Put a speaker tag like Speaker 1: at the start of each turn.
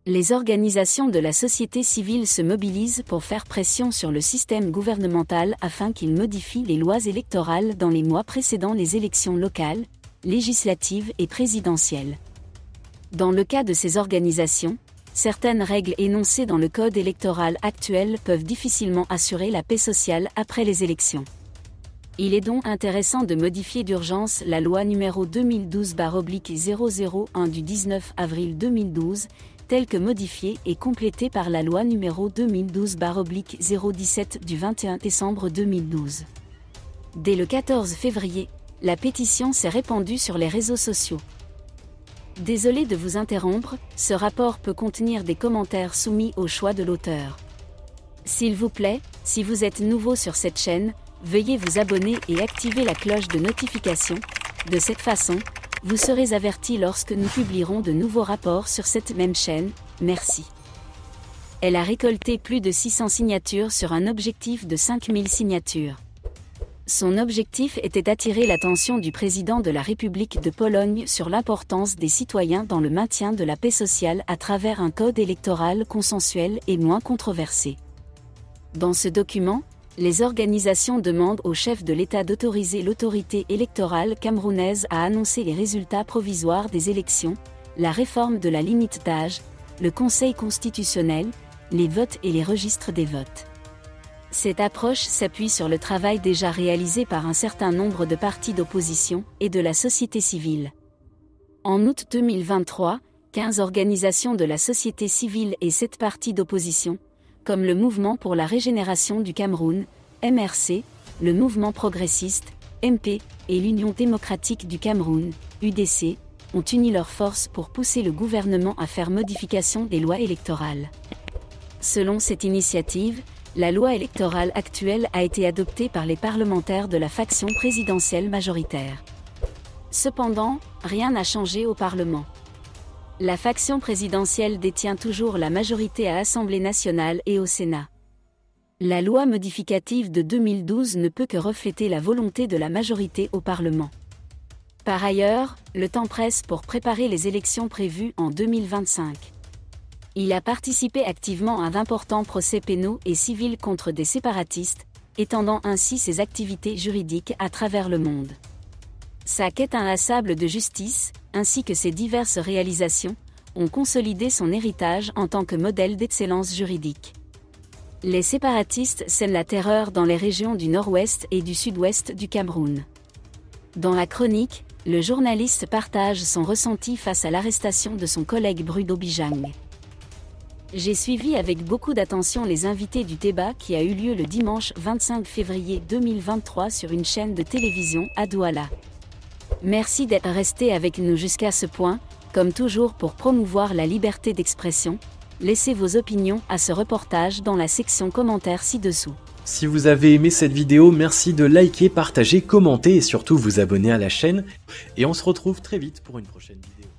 Speaker 1: Les organisations de la société civile se mobilisent pour faire pression sur le système gouvernemental afin qu'il modifie les lois électorales dans les mois précédant les élections locales, législatives et présidentielles. Dans le cas de ces organisations, certaines règles énoncées dans le code électoral actuel peuvent difficilement assurer la paix sociale après les élections. Il est donc intéressant de modifier d'urgence la loi numéro 2012/001 du 19 avril 2012, telle que modifiée et complétée par la loi numéro 2012/017 du 21 décembre 2012. Dès le 14 février, la pétition s'est répandue sur les réseaux sociaux. Désolé de vous interrompre, ce rapport peut contenir des commentaires soumis au choix de l'auteur. S'il vous plaît, si vous êtes nouveau sur cette chaîne, veuillez vous abonner et activer la cloche de notification. De cette façon, vous serez averti lorsque nous publierons de nouveaux rapports sur cette même chaîne. Merci. Elle a récolté plus de 600 signatures sur un objectif de 5000 signatures. Son objectif était d'attirer l'attention du président de la République de Pologne sur l'importance des citoyens dans le maintien de la paix sociale à travers un code électoral consensuel et moins controversé. Dans ce document, les organisations demandent au chef de l'État d'autoriser l'autorité électorale camerounaise à annoncer les résultats provisoires des élections, la réforme de la limite d'âge, le Conseil constitutionnel, les votes et les registres des votes. Cette approche s'appuie sur le travail déjà réalisé par un certain nombre de partis d'opposition et de la société civile. En août 2023, 15 organisations de la société civile et 7 partis d'opposition, comme le Mouvement pour la Régénération du Cameroun, MRC, le Mouvement Progressiste, MP, et l'Union démocratique du Cameroun, UDC, ont uni leurs forces pour pousser le gouvernement à faire modification des lois électorales. Selon cette initiative, la loi électorale actuelle a été adoptée par les parlementaires de la faction présidentielle majoritaire. Cependant, rien n'a changé au Parlement. La faction présidentielle détient toujours la majorité à l'Assemblée nationale et au Sénat. La loi modificative de 2012 ne peut que refléter la volonté de la majorité au Parlement. Par ailleurs, le temps presse pour préparer les élections prévues en 2025. Il a participé activement à d'importants procès pénaux et civils contre des séparatistes, étendant ainsi ses activités juridiques à travers le monde. Sa quête inlassable de justice, ainsi que ses diverses réalisations, ont consolidé son héritage en tant que modèle d'excellence juridique. Les séparatistes sèment la terreur dans les régions du nord-ouest et du sud-ouest du Cameroun. Dans la chronique, le journaliste partage son ressenti face à l'arrestation de son collègue Bruno Bijang. J'ai suivi avec beaucoup d'attention les invités du débat qui a eu lieu le dimanche 25 février 2023 sur une chaîne de télévision à Douala. Merci d'être resté avec nous jusqu'à ce point, comme toujours pour promouvoir la liberté d'expression. Laissez vos opinions à ce reportage dans la section commentaires ci-dessous.
Speaker 2: Si vous avez aimé cette vidéo, merci de liker, partager, commenter et surtout vous abonner à la chaîne. Et on se retrouve très vite pour une prochaine vidéo.